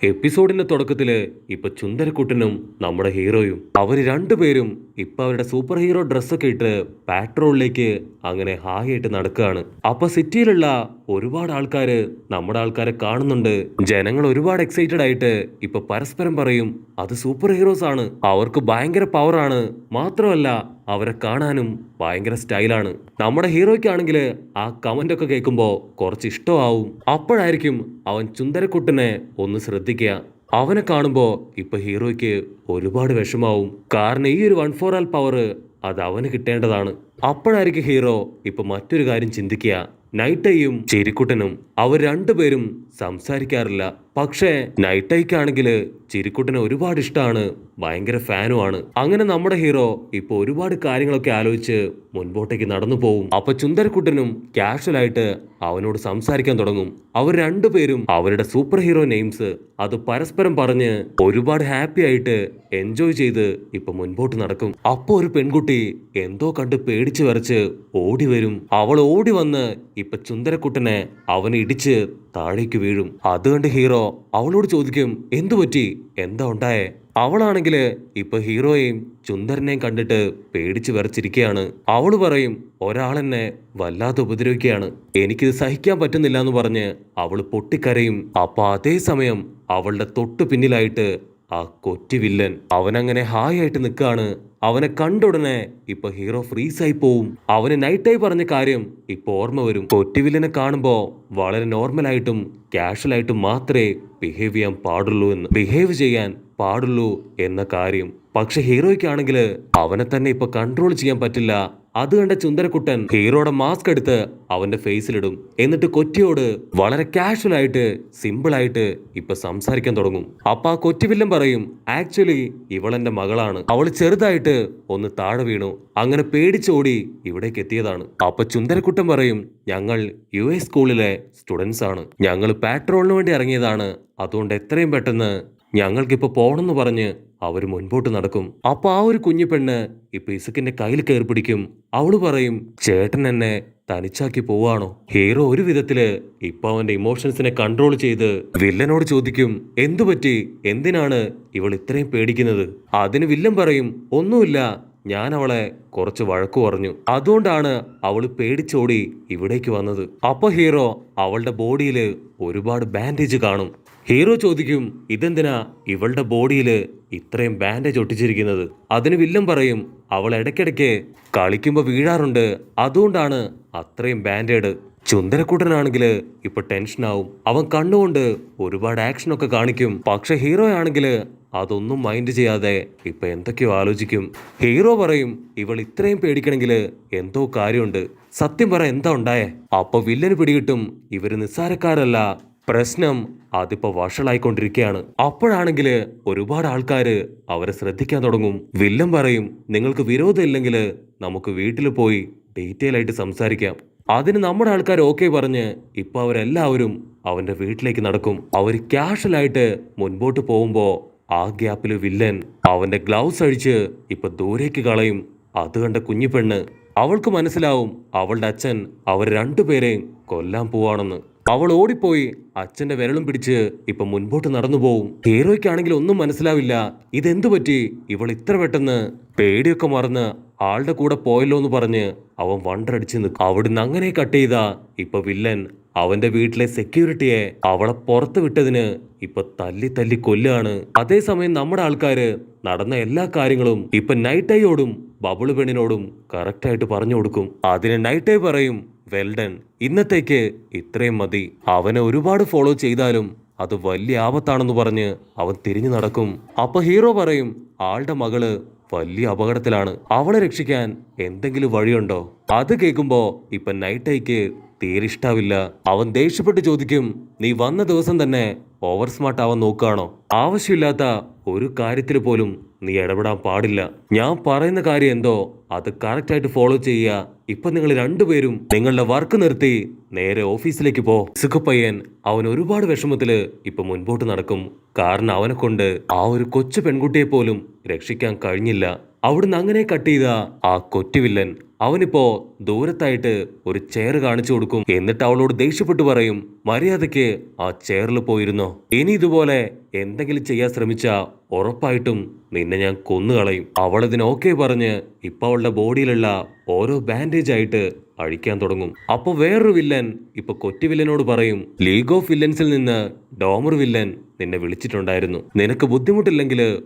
എപ്പിസോഡിന്റെ തുടക്കത്തില് ഇപ്പൊ ചുന്ദരക്കുട്ടനും നമ്മുടെ ഹീറോയും അവര് രണ്ടുപേരും ഇപ്പൊ അവരുടെ സൂപ്പർ ഹീറോ ഡ്രസ്സൊക്കെ ഇട്ട് പാട്രോളിലേക്ക് അങ്ങനെ ഹായായിട്ട് നടക്കുകയാണ്. അപ്പൊ സിറ്റിയിലുള്ള ഒരുപാട് ആൾക്കാര് നമ്മുടെ ആൾക്കാരെ കാണുന്നുണ്ട്. ജനങ്ങൾ ഒരുപാട് എക്സൈറ്റഡ് ആയിട്ട് ഇപ്പൊ പരസ്പരം പറയും അത് സൂപ്പർ ഹീറോസ് ആണ്, അവർക്ക് ഭയങ്കര പവറാണ്, മാത്രമല്ല അവരെ കാണാനും ഭയങ്കര സ്റ്റൈലാണ്. നമ്മുടെ ഹീറോയ്ക്കാണെങ്കിൽ ആ കമന്റ് ഒക്കെ കേൾക്കുമ്പോ കുറച്ച് ഇഷ്ടമാവും. അപ്പോഴായിരിക്കും അവൻ ചുന്ദരക്കുട്ടനെ ഒന്ന് ശ്രദ്ധിക്കുക. അവനെ കാണുമ്പോ ഇപ്പൊ ഹീറോയ്ക്ക് ഒരുപാട് വിഷമാവും. കാരണം ഈ ഒരു 1 for all പവർ അത് അവന് കിട്ടേണ്ടതാണ്. അപ്പോഴായിരിക്കും ഹീറോ ഇപ്പൊ മറ്റൊരു കാര്യം ചിന്തിക്കുക. നൈറ്റയും ചിരിക്കുട്ടനും അവർ രണ്ടുപേരും സംസാരിക്കാറില്ല. പക്ഷേ നൈറ്റയ്ക്കാണെങ്കിൽ ചിരിക്കുട്ടനെ ഒരുപാട് ഇഷ്ടമാണ്, ഭയങ്കര ഫാനുമാണ്. അങ്ങനെ നമ്മുടെ ഹീറോ ഇപ്പൊ ഒരുപാട് കാര്യങ്ങളൊക്കെ ആലോചിച്ച് മുൻപോട്ടേക്ക് നടന്നു പോവും. അപ്പൊ ചുന്ദരക്കുട്ടനും കാഷ്വൽ ആയിട്ട് അവനോട് സംസാരിക്കാൻ തുടങ്ങും. അവർ രണ്ടുപേരും അവരുടെ സൂപ്പർ ഹീറോ നെയിംസ് അത് പരസ്പരം പറഞ്ഞ് ഒരുപാട് ഹാപ്പി ആയിട്ട് എൻജോയ് ചെയ്ത് ഇപ്പൊ മുൻപോട്ട് നടക്കും. അപ്പൊ ഒരു പെൺകുട്ടി എന്തോ കണ്ട് പേടിച്ചു വരച്ച് ഓടി വരും. അവൾ ഓടി വന്ന് ഇപ്പൊ ചുന്ദരക്കുട്ടനെ അവനെ ഇടിച്ച് താഴേക്ക് വീഴും. അത് കണ്ട് ഹീറോ അവളോട് ചോദിക്കും എന്തു പറ്റി, എന്താ ഉണ്ടായേ? അവളാണെങ്കില് ഇപ്പൊ ഹീറോയെയും ചുന്ദരനെയും കണ്ടിട്ട് പേടിച്ചു വിറച്ചിരിക്കുകയാണ്. അവള് പറയും ഒരാളെന്നെ വല്ലാതെ ഉപദ്രവിക്കുകയാണ്, എനിക്കിത് സഹിക്കാൻ പറ്റുന്നില്ല എന്ന് പറഞ്ഞ് അവള് പൊട്ടിക്കരയും. അപ്പൊ അതേ സമയം അവളുടെ തൊട്ടു പിന്നിലായിട്ട് ആ കൊറ്റി വില്ലൻ അവനങ്ങനെ ഹായ് ആയിട്ട് നിൽക്കാണ്. അവനെ കണ്ടുടനെ ഇപ്പൊ ഹീറോ ഫ്രീസായി പോവും. അവന് നൈറ്റായി പറഞ്ഞ കാര്യം ഇപ്പൊ ഓർമ്മ വരും. കൊറ്റി വില്ലനെ കാണുമ്പോ വളരെ നോർമലായിട്ടും കാഷ്വൽ ആയിട്ടും മാത്രമേ ബിഹേവ് ചെയ്യാൻ പാടുള്ളൂ എന്ന കാര്യം. പക്ഷെ ഹീറോയ്ക്കാണെങ്കിൽ അവനെ തന്നെ ഇപ്പൊ കൺട്രോൾ ചെയ്യാൻ പറ്റില്ല. അത് കണ്ട ചുന്ദരക്കുട്ടൻ ഹീറോയുടെ മാസ്ക് എടുത്ത് അവന്റെ ഫേസിലിടും. എന്നിട്ട് കൊറ്റിയോട് വളരെ കാഷ്വൽ ആയിട്ട് സിമ്പിൾ ആയിട്ട് ഇപ്പൊ സംസാരിക്കാൻ തുടങ്ങും. അപ്പൊ ആ കൊറ്റി വില്ലൻ പറയും ആക്ച്വലി ഇവളെന്റെ മകളാണ്, അവള് ചെറുതായിട്ട് ഒന്ന് താഴെ വീണു, അങ്ങനെ പേടിച്ചോടി ഇവിടേക്ക് എത്തിയതാണ്. അപ്പൊ ചുന്ദരക്കുട്ടൻ പറയും ഞങ്ങൾ US സ്കൂളിലെ സ്റ്റുഡൻസ് ആണ്, ഞങ്ങൾ പാട്രോളിന് വേണ്ടി ഇറങ്ങിയതാണ്, അതുകൊണ്ട് എത്രയും പെട്ടെന്ന് ഞങ്ങൾക്കിപ്പോ പോണെന്ന് പറഞ്ഞ് അവര് മുൻപോട്ട് നടക്കും. അപ്പൊ ആ ഒരു കുഞ്ഞു പെണ്ണ് ഇപ്പൊ ഇസക്കിന്റെ കയ്യിൽ കയറി പിടിക്കും. അവള് പറയും ചേട്ടൻ എന്നെ തനിച്ചാക്കി പോവാണോ? ഹീറോ ഒരു വിധത്തില് ഇപ്പൊ അവന്റെ ഇമോഷൻസിനെ കൺട്രോൾ ചെയ്ത് വില്ലനോട് ചോദിക്കും എന്തു പറ്റി, എന്തിനാണ് ഇവൾ ഇത്രയും പേടിക്കുന്നത്? അതിന് വില്ലൻ പറയും ഒന്നുമില്ല, ഞാൻ അവളെ കുറച്ച് വഴക്കു പറഞ്ഞു, അതുകൊണ്ടാണ് അവള് പേടിച്ചോടി ഇവിടേക്ക് വന്നത്. അപ്പൊ ഹീറോ അവളുടെ ബോഡിയില് ഒരുപാട് ബാൻഡേജ് കാണും. ഹീറോ ചോദിക്കും ഇതെന്തിനാ ഇവളുടെ ബോഡിയില് ഇത്രയും ബാൻഡേജ് ഒട്ടിച്ചിരിക്കുന്നത്? അതിന് വില്ലൻ പറയും അവൾ ഇടയ്ക്കിടയ്ക്ക് കളിക്കുമ്പോ വീഴാറുണ്ട്, അതുകൊണ്ടാണ് അത്രയും ബാൻഡേഡ്. ചുന്ദരക്കുട്ടനാണെങ്കിൽ ഇപ്പൊ ടെൻഷനാവും. അവൻ കണ്ണുകൊണ്ട് ഒരുപാട് ആക്ഷൻ ഒക്കെ കാണിക്കും. പക്ഷെ ഹീറോ ആണെങ്കിൽ അതൊന്നും മൈൻഡ് ചെയ്യാതെ ഇപ്പൊ എന്തൊക്കെയോ ആലോചിക്കും. ഹീറോ പറയും ഇവൾ ഇത്രയും പേടിക്കണമെങ്കിൽ എന്തോ കാര്യമുണ്ട്, സത്യം പറ എന്താ ഉണ്ടായേ? അപ്പൊ വില്ലന് പിടികിട്ടും ഇവര് നിസ്സാരക്കാരല്ല, പ്രശ്നം അതിപ്പോ വഷളായിക്കൊണ്ടിരിക്കുകയാണ്. അപ്പോഴാണെങ്കിൽ ഒരുപാട് ആൾക്കാര് അവരെ ശ്രദ്ധിക്കാൻ തുടങ്ങും. വില്ലൻ പറയും നിങ്ങൾക്ക് വിരോധം ഇല്ലെങ്കിൽ നമുക്ക് വീട്ടിൽ പോയി ഡീറ്റെയിൽ ആയിട്ട് സംസാരിക്കാം. അതിന് നമ്മുടെ ആൾക്കാർ ഓക്കെ പറഞ്ഞ് ഇപ്പൊ അവരെല്ലാവരും അവന്റെ വീട്ടിലേക്ക് നടക്കും. അവർ ക്യാഷ്വലായിട്ട് മുൻപോട്ട് പോകുമ്പോ ആ ഗ്യാപ്പില് വില്ലൻ അവന്റെ ഗ്ലൗസ് അഴിച്ച് ഇപ്പൊ ദൂരേക്ക് കളയും. അത് കണ്ട കുഞ്ഞിപ്പെണ്ണ് അവൾക്ക് മനസ്സിലാവും അവളുടെ അച്ഛൻ അവർ രണ്ടുപേരെയും കൊല്ലാൻ പോവാണെന്ന്. അവൾ ഓടിപ്പോയി അച്ഛന്റെ വിരലും പിടിച്ച് ഇപ്പൊ മുൻപോട്ട് നടന്നു പോവും. ഹീറോയ്ക്കാണെങ്കിൽ ഒന്നും മനസ്സിലാവില്ല, ഇതെന്തു പറ്റി ഇവൾ ഇത്ര പെട്ടെന്ന് പേടിയൊക്കെ മറന്ന് ആളുടെ കൂടെ പോയല്ലോ എന്ന് പറഞ്ഞ് അവൻ വണ്ടടിച്ച് നിൽക്കും. അവിടുന്ന് അങ്ങനെ കട്ട് ചെയ്താ ഇപ്പൊ വില്ലൻ അവന്റെ വീട്ടിലെ സെക്യൂരിറ്റിയെ അവളെ പുറത്ത് വിട്ടതിന് ഇപ്പൊ തല്ലി തല്ലി കൊല്ലാണ്. അതേസമയം നമ്മുടെ ആൾക്കാര് നടന്ന എല്ലാ കാര്യങ്ങളും ഇപ്പൊ നൈറ്റയോടും ബബിള് പെണ്ണിനോടും കറക്റ്റായിട്ട് പറഞ്ഞു കൊടുക്കും. അതിന് നൈറ്റൈ പറയും വെൽഡൺ, ഇന്നത്തേക്ക് ഇത്രയും മതി. അവനെ ഒരുപാട് ഫോളോ ചെയ്താലും അത് വലിയ ആപത്താണെന്ന് പറഞ്ഞ് അവൻ തിരിഞ്ഞു നടക്കും. അപ്പൊ ഹീറോ പറയും ആളുടെ മകള് വലിയ അപകടത്തിലാണ്, അവളെ രക്ഷിക്കാൻ എന്തെങ്കിലും വഴിയുണ്ടോ? അത് കേൾക്കുമ്പോ ഇപ്പൊ നൈറ്റൈക്ക് തീരെ ഇഷ്ടാവില്ല. അവൻ ദേഷ്യപ്പെട്ട് ചോദിക്കും നീ വന്ന ദിവസം തന്നെ ഓവർ സ്മാർട്ട് ആവാൻ നോക്കുകയാണോ? ആവശ്യമില്ലാത്ത ഒരു കാര്യത്തിൽ പോലും നീ ഇടപെടാൻ പാടില്ല. ഞാൻ പറയുന്ന കാര്യം എന്തോ അത് കറക്റ്റായിട്ട് ഫോളോ ചെയ്യുക. ഇപ്പൊ നിങ്ങൾ രണ്ടുപേരും നിങ്ങളുടെ വർക്ക് നിർത്തി നേരെ ഓഫീസിലേക്ക് പോ. സുഖപ്പയ്യൻ അവൻ ഒരുപാട് വിഷമത്തില് ഇപ്പൊ മുൻപോട്ട് നടക്കും. കാരണം അവനെ കൊണ്ട് ആ ഒരു കൊച്ചു പെൺകുട്ടിയെ പോലും രക്ഷിക്കാൻ കഴിഞ്ഞില്ല. അവിടുന്ന് അങ്ങനെ കട്ട് ചെയ്ത ആ കൊറ്റുവില്ലൻ അവനിപ്പോ ദൂരത്തായിട്ട് ഒരു ചെയർ കാണിച്ചു കൊടുക്കും. എന്നിട്ട് അവളോട് ദേഷ്യപ്പെട്ടു പറയും, മര്യാദയ്ക്ക് ആ ചെയറിൽ പോയിരുന്നോ, ഇനി ഇതുപോലെ എന്തെങ്കിലും ചെയ്യാൻ ശ്രമിച്ചാ ഉറപ്പായിട്ടും നിന്നെ ഞാൻ കൊന്നുകളയും. അവളതിന് ഓക്കെ പറഞ്ഞ് ഇപ്പൊ അവളുടെ ബോഡിയിലുള്ള ഓരോ ബാൻഡേജ് ആയിട്ട് അഴിക്കാൻ തുടങ്ങും. അപ്പൊ വേറൊരു വില്ലൻ ഇപ്പൊ കൊറ്റി വില്ലനോട് പറയും, ലീഗ് ഓഫ് വില്ലൻസിൽ നിന്ന് ഡോമർ വില്ലൻ നിന്നെ വിളിച്ചിട്ടുണ്ടായിരുന്നു, നിനക്ക് ബുദ്ധിമുട്ടില്ലെങ്കിൽ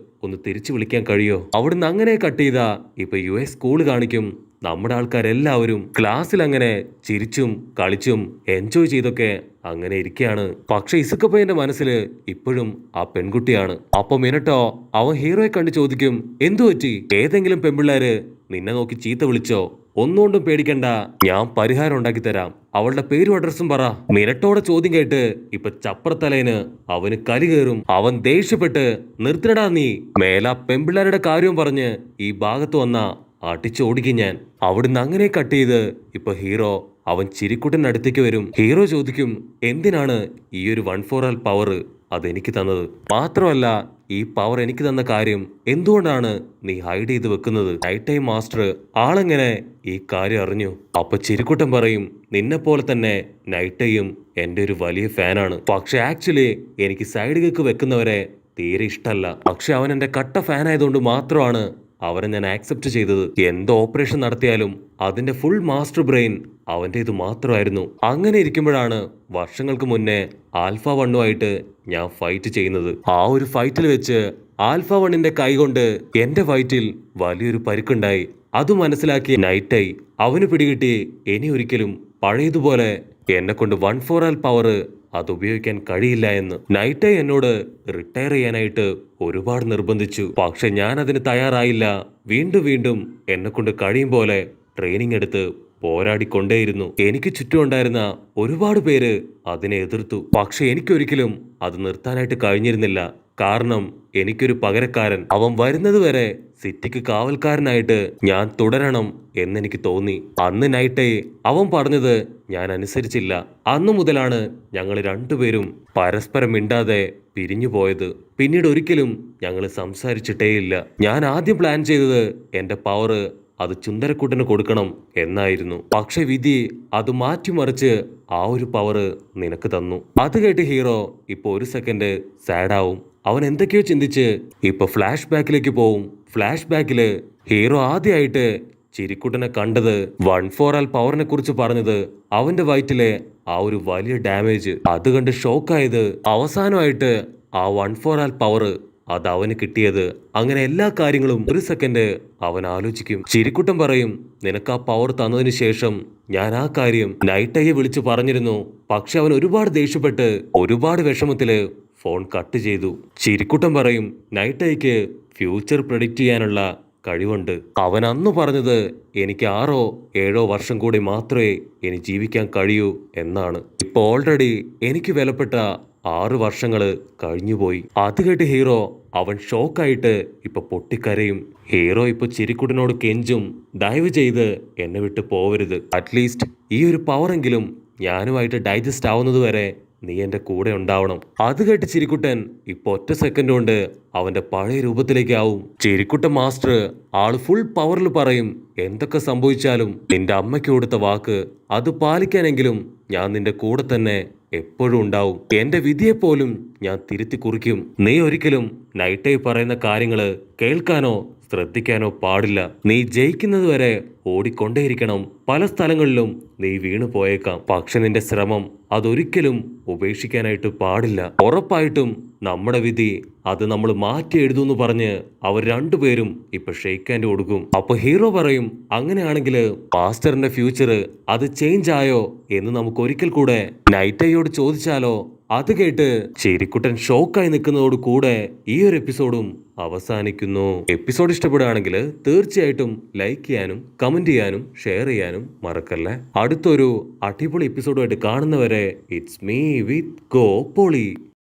ഒന്ന് തിരിച്ചു വിളിക്കാൻ കഴിയോ. അവിടുന്ന് അങ്ങനെ കട്ട് ചെയ്താ ഇപ്പൊ US സ്കൂൾ കാണിക്കും. നമ്മുടെ ആൾക്കാരെല്ലാവരും ക്ലാസ്സിൽ അങ്ങനെ ചിരിച്ചും കളിച്ചും എൻജോയ് ചെയ്തൊക്കെ അങ്ങനെ ഇരിക്കുകയാണ്. പക്ഷെ ഇസുക്കപ്പയ്യന്റെ മനസ്സിൽ ഇപ്പോഴും ആ പെൺകുട്ടിയാണ്. അപ്പൊ മിനട്ടോ അവൻ ഹീറോയെ കണ്ട് ചോദിക്കും, എന്തു പറ്റി, ഏതെങ്കിലും പെൺപിള്ളേര് നിന്നെ നോക്കി ചീത്ത വിളിച്ചോ? ഒന്നുകൊണ്ടും പേടിക്കണ്ട, ഞാൻ പരിഹാരം ഉണ്ടാക്കി തരാം, അവളുടെ പേരും അഡ്രസ്സും പറ. മിനട്ടോടെ ചോദ്യം കേട്ട് ഇപ്പൊ ചപ്പറത്തലേന് അവന് കലി കയറും. അവൻ ദേഷ്യപ്പെട്ട്, നിർത്തിനടാ നീ, മേലാ പെൺപിള്ളേരുടെ കാര്യവും പറഞ്ഞ് ഈ ഭാഗത്ത് വന്ന അടിച്ചോടിക്കും ഞാൻ. അവിടുന്ന് അങ്ങനെ കട്ട് ചെയ്ത് ഇപ്പൊ ഹീറോ അവൻ ചിരിക്കുട്ടൻ്റെ അടുത്തേക്ക് വരും. ഹീറോ ചോദിക്കും, എന്തിനാണ് ഈ ഒരു 1/4 പവർ അതെനിക്ക് തന്നത്? മാത്രമല്ല ഈ പവർ എനിക്ക് തന്ന കാര്യം എന്തുകൊണ്ടാണ് നീ ഹൈഡ് ചെയ്ത് വെക്കുന്നത്? നൈറ്റ് ടൈം മാസ്റ്റർ ആളെങ്ങനെ ഈ കാര്യം അറിഞ്ഞു? അപ്പൊ ചിരിക്കുട്ടൻ പറയും, നിന്നെ പോലെ തന്നെ നൈറ്റ് ടൈം എന്റെ ഒരു വലിയ ഫാനാണ്. പക്ഷെ ആക്ച്വലി എനിക്ക് സൈഡ് കേക്ക് വെക്കുന്നവരെ തീരെ ഇഷ്ടമല്ല. പക്ഷെ അവൻ എന്റെ കട്ട ഫാൻ ആയതുകൊണ്ട് മാത്രമാണ് അവരെ ഞാൻ ആക്സെപ്റ്റ് ചെയ്തത്. എന്ത് ഓപ്പറേഷൻ നടത്തിയാലും അതിന്റെ ഫുൾ മാസ്റ്റർ ബ്രെയിൻ അവന്റെ ഇത് മാത്രമായിരുന്നു. അങ്ങനെ ഇരിക്കുമ്പോഴാണ് വർഷങ്ങൾക്ക് മുന്നേ ആൽഫ 1 ഞാൻ ഫൈറ്റ് ചെയ്യുന്നത്. ആ ഒരു ഫൈറ്റിൽ വെച്ച് ആൽഫ 1ന്റെ കൈ കൊണ്ട് എന്റെ വയറ്റിൽ വലിയൊരു പരിക്കുണ്ടായി. അത് മനസ്സിലാക്കിയ നൈറ്റ് ഐ അവന് പിടികിട്ടി ഇനി ഒരിക്കലും പഴയതുപോലെ എന്നെ കൊണ്ട് 1/4 പവർ അത് ഉപയോഗിക്കാൻ കഴിയില്ല എന്ന്. നൈറ്റ് ഐ എന്നോട് റിട്ടയർ ചെയ്യാനായിട്ട് ഒരുപാട് നിർബന്ധിച്ചു. പക്ഷെ ഞാൻ അതിന് തയ്യാറായില്ല. വീണ്ടും വീണ്ടും എന്നെ കൊണ്ട് കഴിയും പോലെ ട്രെയിനിങ് എടുത്ത് പോരാടിക്കൊണ്ടേയിരുന്നു. എനിക്ക് ചുറ്റും ഉണ്ടായിരുന്ന ഒരുപാട് പേര് അതിനെ എതിർത്തു. പക്ഷെ എനിക്കൊരിക്കലും അത് നിർത്താനായിട്ട് കഴിഞ്ഞിരുന്നില്ല. കാരണം എനിക്കൊരു പകരക്കാരൻ അവൻ വരുന്നത് വരെ സിറ്റിക്ക് കാവൽക്കാരനായിട്ട് ഞാൻ തുടരണം എന്നെനിക്ക് തോന്നി. അന്ന് നൈറ്റ് അവൻ പറഞ്ഞത് ഞാൻ അനുസരിച്ചില്ല. അന്നു മുതലാണ് ഞങ്ങൾ രണ്ടുപേരും പരസ്പരം മിണ്ടാതെ പിരിഞ്ഞു പോയത്. പിന്നീട് ഒരിക്കലും ഞങ്ങൾ സംസാരിച്ചിട്ടേയില്ല. ഞാൻ ആദ്യം പ്ലാൻ ചെയ്തത് എന്റെ പവർ അത് ചുന്ദരക്കുട്ടന് കൊടുക്കണം എന്നായിരുന്നു. പക്ഷെ വിധി അത് മാറ്റിമറിച്ച് ആ ഒരു പവർ നിനക്ക് തന്നു. അത് കേട്ട് ഹീറോ ഇപ്പൊ ഒരു സെക്കൻഡ് സാഡാവും. അവൻ എന്തൊക്കെയോ ചിന്തിച്ച് ഇപ്പൊ ഫ്ലാഷ് ബാക്കിലേക്ക് പോവും. ഫ്ലാഷ് ബാക്കില് ഹീറോ ആദ്യമായിട്ട് ചിരിക്കുട്ടനെ കണ്ടത് 1/4 പവറിനെ കുറിച്ച് പറഞ്ഞത് അവന്റെ വയറ്റിലെ ആ ഒരു വലിയ ഡാമേജ് അത് കണ്ട് ഷോക്കായത്. അവസാനമായിട്ട് ആ 1/4 പവർ അത് അവന് കിട്ടിയത്. അങ്ങനെ എല്ലാ കാര്യങ്ങളും ഒരു സെക്കൻഡ് അവൻ ആലോചിക്കും. ചിരിക്കുട്ടൻ പറയും, നിനക്ക് ആ പവർ തന്നതിന് ശേഷം ഞാൻ ആ കാര്യം നൈറ്റ് ഐയെ വിളിച്ചു പറഞ്ഞിരുന്നു. പക്ഷെ അവൻ ഒരുപാട് ദേഷ്യപ്പെട്ട് ഒരുപാട് വിഷമത്തില് ഫോൺ കട്ട് ചെയ്തു. ചിരിക്കുട്ടൻ പറയും, നൈറ്റ് ഐക്ക് ഫ്യൂച്ചർ പ്രെഡിക്റ്റ് ചെയ്യാനുള്ള കഴിവുണ്ട്. അവൻ അന്ന് പറഞ്ഞത് എനിക്ക് 6 or 7 വർഷം കൂടി മാത്രമേ ഇനി ജീവിക്കാൻ കഴിയൂ എന്നാണ്. ഇപ്പൊ ഓൾറെഡി എനിക്ക് വിലപ്പെട്ട 6 വർഷങ്ങള് കഴിഞ്ഞുപോയി. അത് കേട്ട് ഹീറോ അവൻ ഷോക്കായിട്ട് ഇപ്പൊ പൊട്ടിക്കരയും. ഹീറോ ഇപ്പൊ ചിരിക്കുട്ടനോട് കെഞ്ചും, ദയവ് ചെയ്ത് എന്നെ വിട്ട് പോവരുത്. അറ്റ്ലീസ്റ്റ് ഈ ഒരു പവറെങ്കിലും ഞാനുമായിട്ട് ഡൈജസ്റ്റ് ആവുന്നത് വരെ നീ എന്റെ കൂടെ ഉണ്ടാവണം. അത് കേട്ട് ചിരിക്കുട്ടൻ ഇപ്പൊ ഒറ്റ സെക്കൻഡ് കൊണ്ട് അവന്റെ പഴയ രൂപത്തിലേക്ക് ആവും. ചിരിക്കുട്ടൻ മാസ്റ്റർ ആള് ഫുൾ പവറിൽ പറയും, എന്തൊക്കെ സംഭവിച്ചാലും നിന്റെ അമ്മയ്ക്ക് കൊടുത്ത വാക്ക് അത് പാലിക്കാനെങ്കിലും ഞാൻ നിന്റെ കൂടെ തന്നെ എപ്പോഴും ഉണ്ടാവും. എന്റെ വിധിയെപ്പോലും ഞാൻ തിരുത്തി കുറിക്കും. നീ ഒരിക്കലും നൈറ്റ് ഐ പറയുന്ന കാര്യങ്ങള് കേൾക്കാനോ ശ്രദ്ധിക്കാനോ പാടില്ല. നീ ജയിക്കുന്നത് വരെ ഓടിക്കൊണ്ടേയിരിക്കണം. പല സ്ഥലങ്ങളിലും നീ വീണു പോയേക്കാം. പക്ഷെ നിന്റെ ശ്രമം അതൊരിക്കലും ഉപേക്ഷിക്കാനായിട്ട് പാടില്ല. ഉറപ്പായിട്ടും നമ്മുടെ വിധി അത് നമ്മൾ മാറ്റി എഴുതുമെന്ന് പറഞ്ഞ് അവർ രണ്ടുപേരും ഇപ്പൊ ഷെയ്ക്ക് ഹാൻഡ് കൊടുക്കും. അപ്പൊ ഹീറോ പറയും, അങ്ങനെയാണെങ്കിൽ മാസ്റ്ററിന്റെ ഫ്യൂച്ചർ അത് ചേഞ്ച് ആയോ എന്ന് നമുക്ക് ഒരിക്കൽ കൂടെ നൈറ്റ് ഐയോട് ചോദിച്ചാലോ? അത് കേട്ട് ചിരിക്കുട്ടൻ ഷോക്കായി നിൽക്കുന്നതോട് കൂടെ ഈ ഒരു എപ്പിസോഡും അവസാനിക്കുന്നു. എപ്പിസോഡ് ഇഷ്ടപ്പെടുകയാണെങ്കിൽ തീർച്ചയായിട്ടും ലൈക്ക് ചെയ്യാനും കമന്റ് ചെയ്യാനും ഷെയർ ചെയ്യാനും മറക്കല്ലേ. അടുത്തൊരു അടിപൊളി എപ്പിസോഡുമായിട്ട് കാണുന്നവരെ it's me with Go poly.